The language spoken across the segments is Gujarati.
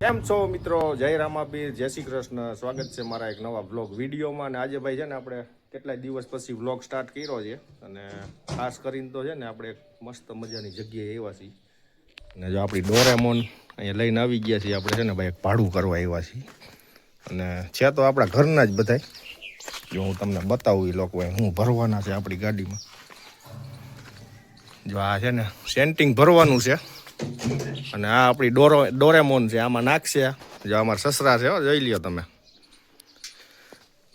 કેમ છો મિત્રો? જય રામાપીર, જય શ્રી કૃષ્ણ. સ્વાગત છે મારા એક નવા વ્લોગ વિડીયોમાં. અને આજે ભાઈ છે ને આપણે કેટલાય દિવસ પછી વ્લોગ સ્ટાર્ટ કર્યો છે. અને ખાસ કરીને તો છે ને આપણે એક મસ્ત મજાની જગ્યાએ આવ્યા છીએ. અને જો આપણી ડોરેમોન અહીંયા લઈને આવી ગયા છીએ આપણે છે ને ભાઈ એક ભાડું કરવા આવ્યા છીએ. અને છે તો આપણા ઘરના જ બધાય. જો હું તમને બતાવું એ લોકો હું ભરવાના છે આપણી ગાડીમાં. જો આ છે ને સેન્ટિંગ ભરવાનું છે. અને આ આપણી ડોરેમોન છે, આમાં નાખશે. જો અમારા સસરા છે, જોઈ લ્યો તમે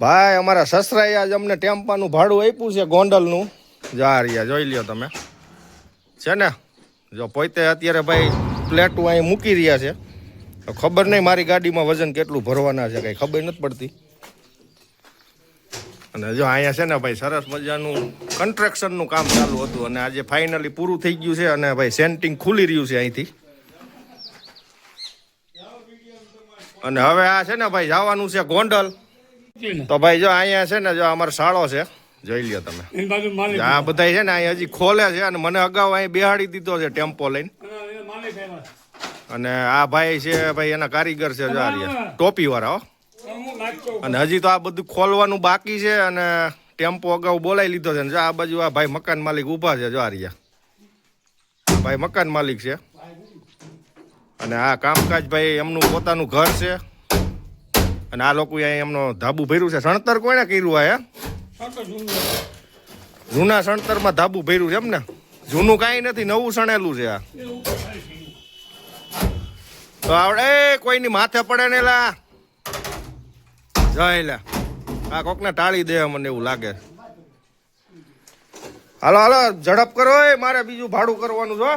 ભાઈ. અમારા સસરાએ આજ અમને ટેમ્પાનું ભાડું આપ્યું છે ગોંડલનું. જા રહ્યા જોઈ લ્યો તમે છે ને. જો પોતે અત્યારે ભાઈ પ્લેટું અહીં મૂકી રહ્યા છે. ખબર નહીં મારી ગાડીમાં વજન કેટલું ભરવાના છે, કંઈ ખબર નથી પડતી. અને જો અહીંયા છે ને ભાઈ સરસ મજાનું કન્સ્ટ્રક્શનનું કામ ચાલુ હતું. અને આજે ફાઇનલી પૂરું થઈ ગયું છે. અને ભાઈ સેન્ટિંગ ખુલી રહ્યું છે અહીંથી. અને હવે આ છે ને ભાઈ જવાનું છે ગોંડલ. તો ભાઈ જો અહીંયા છે ને જો અમારો શાળો છે, જોઈ લ્યો તમે. આ બધા છે ને અહીં હજી ખોલે છે. અને મને અગાઉ અહીં બેહાડી દીધો છે ટેમ્પો લઈને. અને આ ભાઈ છે ભાઈ એના કારીગર છે, જો ટોપી વાળા હો. અને હજી તો આ બધું ખોલવાનું બાકી છે. અને ટેમ્પો અગાઉ બોલાવી લીધો છે. જો આ બાજુ આ ભાઈ મકાન માલિક ઊભા છે, જો આ ભાઈ મકાન માલિક છે. અને આ કામકાજ ભાઈ એમનું પોતાનું ઘર છે. અને આ લોકો અહીંયા એમનો ધાબુ ભર્યું છે. સણતર કોઈને કર્યું આ? જૂના સણતરમાં ધાબુ ભર્યું છે એમ ને? જૂનું કાંઈ નથી, નવું સણેલું છે આ. તો આવડે કોઈની માથે પડે ને લા જય લા. આ કોકને ટાળી દે મને એવું લાગે. હાલો હાલો ઝડપ કરો, મારે બીજું ભાડું કરવાનું છો.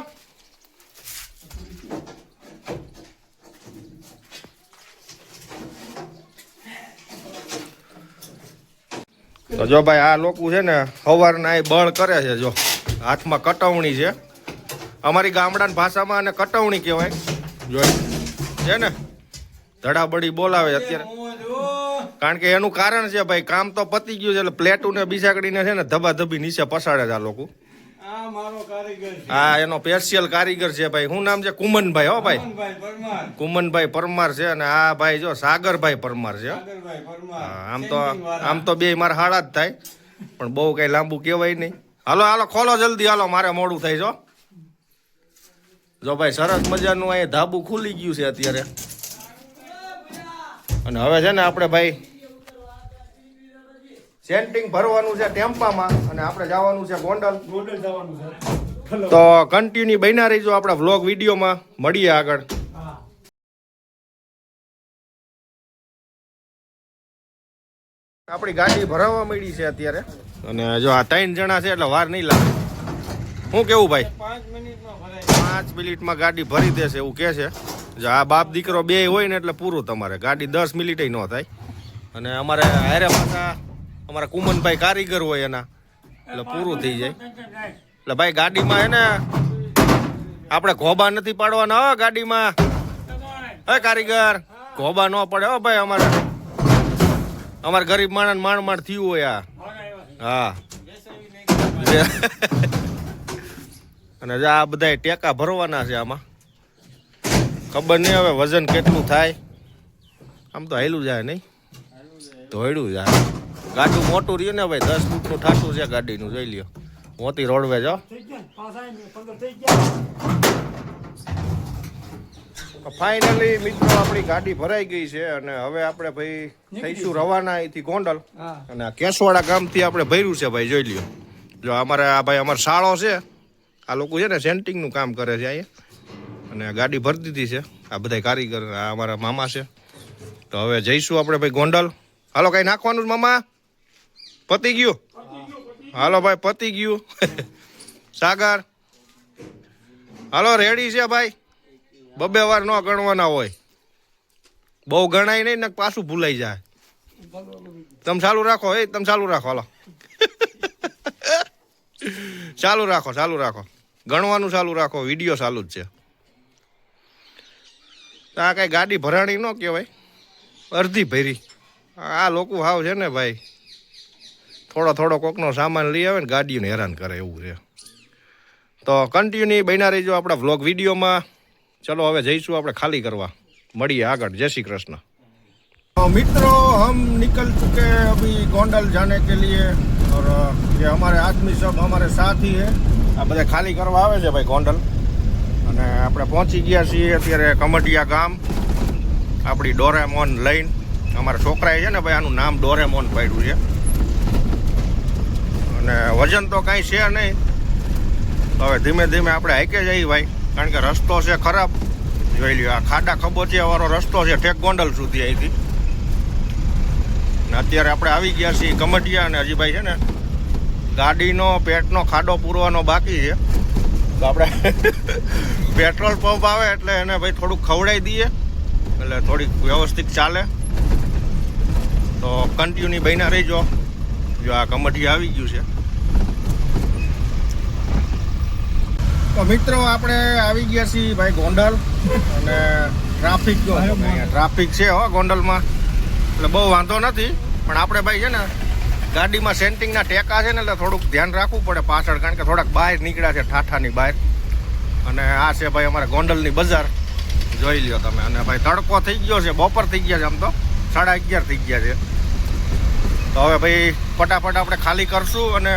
તો જો ભાઈ આ લોકો છે ને સવારના બળ કરે છે. જો હાથમાં કટવણી છે. અમારી ગામડાની ભાષામાં અને કટવણી કહેવાય. જો છે ને ધડાબડી બોલાવે અત્યારે. કારણ કે એનું કારણ છે ભાઈ કામ તો પતી ગયું છે. એટલે પ્લેટું ને બિસાકડીને છે ને ધબાધબી નીચે પસાડે છે આ લોકો. હા એનો સ્પેશિયલ કારીગર છે ભાઈ. શું નામ છે? કુમનભાઈ. હો ભાઈ, કુમનભાઈ પરમાર છે. અને આ ભાઈ જો સાગરભાઈ પરમાર છે. આમ તો બે મારા હાડા જ થાય, પણ બહુ કઈ લાંબુ કહેવાય નહીં. હાલો હાલો ખોલો જલ્દી, હાલો મારે મોડું થાય છો. જો ભાઈ સરસ મજાનું અહીંયા ધાબુ ખુલી ગયું છે અત્યારે. અને હવે છે ને આપણે ભાઈ સેન્ટિંગ ભરવાનું છે ટેમ્પામાં. અને આપણે જવાનું છે ગોંડલ જવાનું છે. તો કન્ટિન્યુ બન્યા રહીજો આપણા વ્લોગ વિડીયોમાં. મળીએ આગળ. આપણી ગાડી ભરાવા મળી છે અત્યારે. અને જો આ 3 જણા છે એટલે વાર નહીં લાગે. શું કેવું ભાઈ? 5 મિનિટમાં ગાડી ભરી દેશે એવું કે છે. જો આ બાપ દીકરો બે હોય ને એટલે પૂરું તમારે. ગાડી 10 મિનિટે ન થાય. અને અમારે હારે પાછા અમારા કુમનભાઈ કારીગર હોય એના, એટલે પૂરું થઈ જાય. એટલે ભાઈ ગાડીમાં હે ને આપણે ઘોબા નથી પાડવાના હો ગાડીમાં. હે કારીગર, ઘોબા ન પડે હો ભાઈ. અમારે ગરીબ માણસ માંડ થયું હોય આ. હા અને આ બધા ટેકા ભરવાના છે આમાં. ખબર નહીં હવે વજન કેટલું થાય. આમ તો હાયલું જાય નહીં, ધોયડું જાય. ગાડું મોટું રહ્યું ને ભાઈ, 10 ફૂટનું ઠાઠું છે ગાડીનું. જોઈ લ્યો મોતી રોડવે જો. ફાઇનલી મિત્રો આપણી ગાડી ભરાઈ ગઈ છે. અને હવે આપણે ભાઈ થઈશું રવાના અહીંથી ગોંડલ. અને આ કેસવાડા ગામથી આપણે ભર્યું છે ભાઈ, જોઈ લ્યો. જો અમારે આ ભાઈ અમારો શાળો છે. આ લોકો છે ને સેન્ટિંગનું કામ કરે છે અહીંયા. અને ગાડી ભરી દીધી છે. આ બધા કારીગર આ અમારા મામા છે. તો હવે જઈશું આપણે ભાઈ ગોંડલ. હાલો કઈ નાખવાનું મામા? પતી ગયું? હાલો ભાઈ પતી ગયું. સાગર હાલો રેડી છે ભાઈ. 2 વાર ન ગણવાના હોય. બહુ ગણાય નહીં ને પાછું ભૂલાઈ જાય. તમે ચાલુ રાખો. તમે ચાલુ રાખો. હાલો ચાલુ રાખો. ગણવાનું ચાલુ રાખો. વિડીયો ચાલુ જ છે. આ કઈ ગાડી ભરાણી ન કહેવાય, અડધી ભરી. આ લોકો હાવ છે ને ભાઈ થોડો કોકનો સામાન લઈ આવે ને ગાડીઓને હેરાન કરે એવું છે. તો કન્ટિન્યુ બન્યા રહીજો આપણા વ્લોગ વિડીયોમાં. ચલો હવે જઈશું આપણે ખાલી કરવા. મળીએ આગળ। जय श्री कृष्ण। तो मित्रों हम निकल चुके हैं अभी गोंडल जाने के लिए और ये हमारे आदमी सब हमारे साथ ही है। આ બધા ખાલી કરવા આવે છે ભાઈ ગોંડલ અને આપણે પહોંચી ગયા છીએ અત્યારે કમટિયા ગામ આપણી ડોરેમોન લઈને। અમારા છોકરાએ છે ને ભાઈ આનું નામ ડોરેમોન પાડ્યું છે અને વજન તો કાંઈ છે નહીં। હવે ધીમે ધીમે આપણે હાઈકે જઈએ ભાઈ, કારણ કે રસ્તો છે ખરાબ। જોઈ લ્યો, આ ખાડા ખબોચિયા વાળો રસ્તો છે ઠેક ગોંડલ સુધી અહીંથી। ને અત્યારે આપણે આવી ગયા છીએ કમટિયા અને હજી ભાઈ છે ને ગાડીનો પેટનો ખાડો પૂરવાનો બાકી છે। તો આપણે પેટ્રોલ પંપ આવે એટલે એને ભાઈ થોડુંક ખવડાવી દઈએ એટલે થોડીક વ્યવસ્થિત ચાલે। તો કન્ટિન્યુ બન્યા રહીજો। જો આ કમટિયા આવી ગયું છે। તો મિત્રો આપણે આવી ગયા છીએ ભાઈ ગોંડલ અને ટ્રાફિક જો અહીંયા ટ્રાફિક છે હો ગોંડલમાં, એટલે બહુ વાંધો નથી। પણ આપણે ભાઈ છે ને ગાડીમાં સેન્ટિંગના ટેકા છે ને એટલે થોડુંક ધ્યાન રાખવું પડે પાછળ, કારણ કે થોડાક બહાર નીકળ્યા છે ઠાઠાની બહાર। અને આ છે ભાઈ અમારા ગોંડલની બજાર, જોઈ લ્યો તમે। અને ભાઈ તડકો થઈ ગયો છે, બપોર થઈ ગયા છે, આમ તો 11:30 થઈ ગયા છે। તો હવે ભાઈ ફટાફટ આપણે ખાલી કરશું અને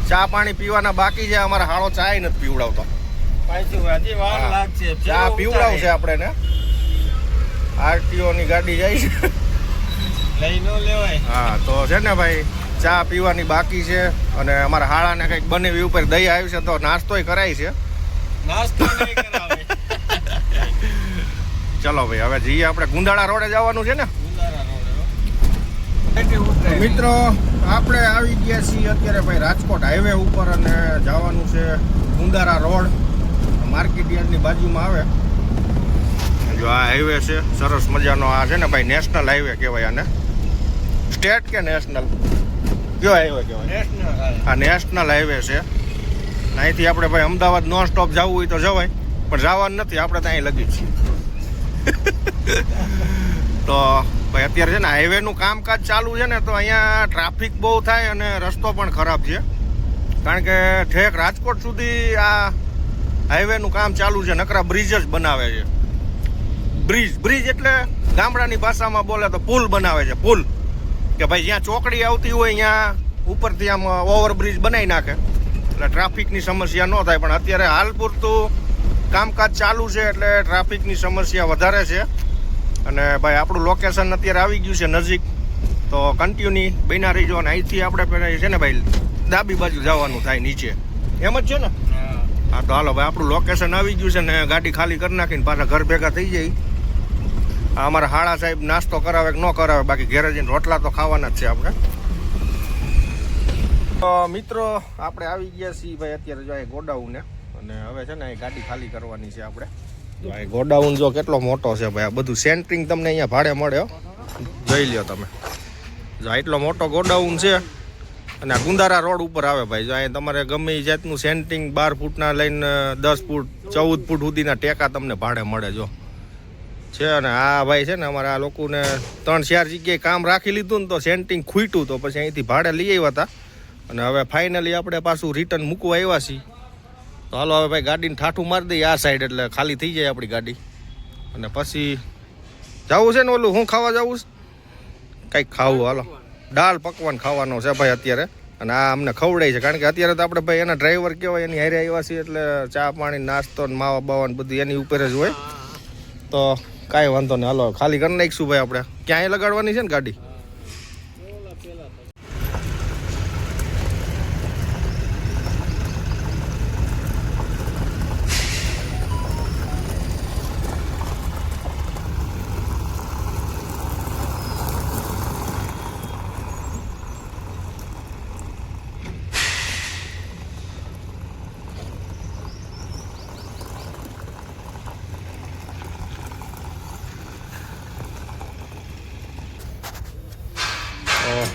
ચા પાણી પીવાના બાકી છે। અમારા હાળો ચા નથી પીવડાવતો, ચા પીવડાવશે આપણે ને। આરટીઓ ની ગાડી જાય છે, હા। તો છે ને ભાઈ ચા પીવાની બાકી છે અને અમારા હાળાને કંઈક બનેવી ઉપર દહીં આવી છે તો નાસ્તોય કરાય છે। ચલો ભાઈ હવે જઈએ આપણે ગુંદાળા રોડે જવાનું છે ને મિત્રો। આપણે આવી ગયા છીએ અત્યારે ભાઈ રાજકોટ હાઈવે ઉપર અને જવાનું છે ગુંદાળા રોડ, માર્કેટ યાર્ડની બાજુમાં આવે। જો આ હાઈવે છે સરસ મજાનો, આ છે ને ભાઈ નેશનલ હાઈવે કહેવાય આને। સ્ટેટ કે નેશનલ કયો હાઈવે કહેવાય? આ નેશનલ હાઈવે છે। અહીંથી આપણે ભાઈ અમદાવાદ નોન સ્ટોપ જવું હોય તો જવાય, પણ જવાનું નથી, આપણે ત્યાં લગી છીએ। તો ભાઈ અત્યારે છે ને હાઈવેનું કામકાજ ચાલુ છે ને તો અહીંયા ટ્રાફિક બહુ થાય અને રસ્તો પણ ખરાબ છે, કારણ કે ઠેક રાજકોટ સુધી આ હાઈવેનું કામ ચાલુ છે। નકરા બ્રિજ જ બનાવે છે। બ્રિજ એટલે ગામડાની ભાષામાં બોલે તો પુલ બનાવે છે, પુલ કે ભાઈ જ્યાં ચોકડી આવતી હોય ત્યાં ઉપરથી આમ ઓવરબ્રિજ બનાવી નાખે એટલે ટ્રાફિકની સમસ્યા ન થાય। પણ અત્યારે હાલ પૂરતું કામકાજ ચાલુ છે એટલે ટ્રાફિકની સમસ્યા વધારે છે। અને ભાઈ આપણું લોકેશન અત્યારે આવી ગયું છે નજીક, તો કન્ટિન્યુ બન્યા રહીજો। અને અહીંથી આપણે પહેલાં છે ને ભાઈ ડાબી બાજુ જવાનું થાય નીચે, એમ જ છે ને? હા તો હાલો ભાઈ આપણું લોકેશન આવી ગયું છે ને ગાડી ખાલી કરી નાખીને પાછા ઘર ભેગા થઈ જાય। અમારા હાળા સાહેબ નાસ્તો કરાવે કે ન કરાવે, બાકી ઘેરે જઈને રોટલા તો ખાવાના જ છે આપણે। તો મિત્રો આપણે આવી ગયા છીએ ભાઈ અત્યારે જો અહીં ગોડાઉન ને, અને હવે છે ને અહીં ગાડી ખાલી કરવાની છે આપણે। ભાઈ ગોડાઉન જો કેટલો મોટો છે ભાઈ, આ બધું સેન્ટરિંગ તમને અહીંયા ભાડે મળે, જોઈ લ્યો તમે। જો એટલો મોટો ગોડાઉન છે અને આ ગુંદારા રોડ ઉપર આવે ભાઈ। જો અહીં તમારે ગમે એ જાતનું સેન્ટરિંગ 12 ફૂટના લઈને 10 ફૂટ 14 ફૂટ સુધીના ટેકા તમને ભાડે મળે જો છે। અને આ ભાઈ છે ને અમારા આ લોકોને 3-4 જગ્યાએ કામ રાખી લીધું ને તો સેન્ટિંગ ખૂટ્યું તો પછી અહીંથી ભાડે લઈ આવ્યા હતા અને હવે ફાઇનલી આપણે પાછું રિટર્ન મૂકવા આવ્યા છીએ। તો હાલો હવે ભાઈ ગાડીને ઠાઠું મારી દઈએ આ સાઈડ એટલે ખાલી થઈ જાય આપણી ગાડી, અને પછી જવું છે ને ઓલું હું ખાવા જવું છે કંઈક ખાવું, હાલો દાળ પકવાન ખાવાનો છે ભાઈ અત્યારે। અને આ અમને ખવડાય છે, કારણ કે અત્યારે તો આપણે ભાઈ એના ડ્રાઈવર કહેવાય, એની હારે આવ્યા છીએ એટલે ચા પાણી નાસ્તો ને માવા બાવા બધું એની ઉપર જ હોય। તો કાંઈ વાંધો નહીં, હાલો ખાલી કરી નાખીશું ભાઈ આપણે। ક્યાંય લગાડવાની છે ને ગાડી?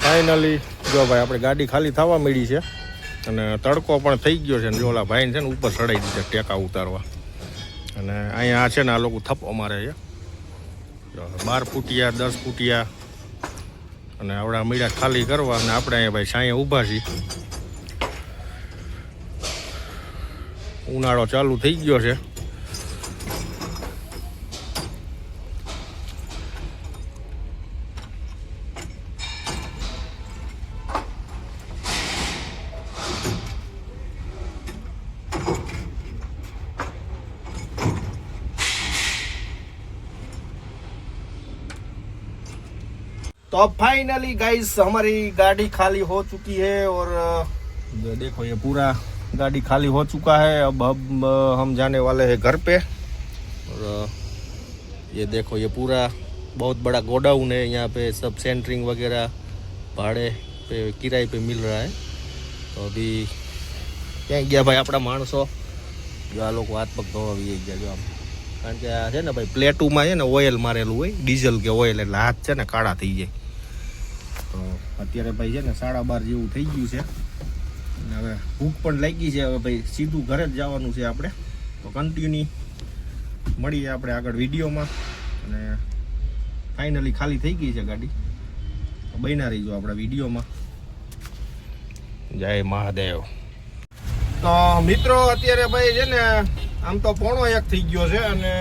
ફાઇનલી જો ભાઈ આપણે ગાડી ખાલી થવા મળી છે અને તડકો પણ થઈ ગયો છે ને જો ઓલા ભાઈને છે ને ઉપર ચડાવી દીધા ટેકા ઉતારવા। અને અહીંયા છે ને આ લોકો થપ્પો મારે છે 12 ફૂટિયા 10 ફૂટિયા અને આવડા મીડા ખાલી કરવા, અને આપણે અહીંયા ભાઈ સાંયે ઊભા છીએ। ઉનાળો ચાલુ થઈ ગયો છે तो फाइनली गाइस हमारी गाड़ी खाली हो चुकी है और देखो ये पूरा गाड़ी खाली हो चुका है। अब हम जाने वाले हैं घर पे और ये देखो ये पूरा बहुत बड़ा गोडाउन है। यहाँ पे सब सेंटरिंग वगैरह भाड़े पे किराए पे मिल रहा है। तो अभी क्या गया भाई अपना माणसो जो आ लोग हाथ पग धोવા આવી ગયા જો આમ કારણ કે આ છે ને ભાઈ પ્લેટુમાં છે ને ઓઇલ મારેલું હોય ડીઝલ કે ઓઇલ એટલે હાથ છે ને કાળા થઈ જાય। તો અત્યારે ભાઈ છે ને 12:30 જેવું થઈ ગયું છે અને હવે ભૂખ પણ લાગી છે। હવે ભાઈ સીધું ઘરે જ જવાનું છે આપણે। તો કન્ટિન્યુ મળીએ આપણે આગળ વિડીયોમાં અને ફાઇનલી ખાલી થઈ ગઈ છે ગાડી। તો બન્યા રહીજો આપણા વિડીયોમાં। જય મહાદેવ। તો મિત્રો અત્યારે ભાઈ છે ને આમ તો 1:30 થઈ ગયો છે અને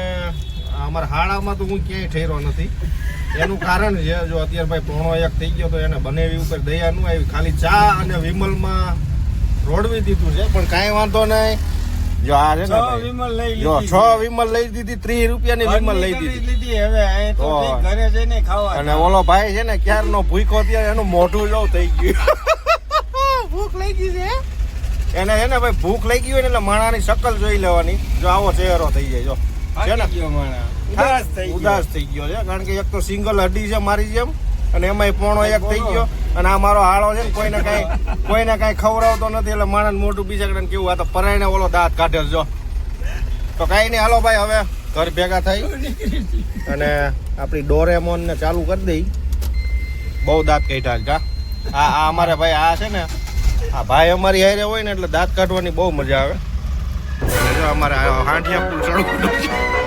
અમારા હાડામાં તો હું ક્યાંય ઠેરો નથી। એનું કારણ છે જો અત્યારે ભાઈ 1:30 થઈ ગયો તો એને બનેવી ઉપર દયા ન આવી, ખાલી ચા અને વિમલમાં રોડવી દીધું છે પણ કાંઈ વાંધો નહીં। જો આ છે ને વિમલ લઈ લીધી, 6 વિમલ લઈ દીધી, 30 રૂપિયાની વિમલ લઈ દીધી। હવે આ તો ઘરે જઈને ખાવા અને ઓલો ભાઈ છે ને ક્યારનો ભૂખ્યો અત્યારે એનું મોઢું જો થઈ ગયું। ભૂખ લાગી છે એને છે ને ભાઈ, ભૂખ લાગી હોય ને એટલે માણાની શકલ જોઈ લેવાની। જો આવો ચહેરો થઈ જાય જો છે ને ઉદાસ થઈ ગયો છે કારણ કે એક તો સિંગલ હડી છે મારી જેમ અને એમાંય 1:30 થઈ ગયો અને આ મારો હાળો છે ને કોઈને કાંઈ ખવડાવતો નથી એટલે માણસ મોઢું બીજા કડે કેવું આ તો પરાયણે ઓલો દાંત કાઢે જો। તો કાંઈ નહીં હાલો ભાઈ હવે ઘર ભેગા થઈ અને આપણી ડોરેમોન ને ચાલુ કરી દઈ। બહુ દાંત કાઢ્યા આ અમારે ભાઈ આ છે ને આ ભાઈ અમારી હારે હોય ને એટલે દાંત કાઢવાની બહુ મજા આવે। અમારે હાંડિયા પુલ ચડવું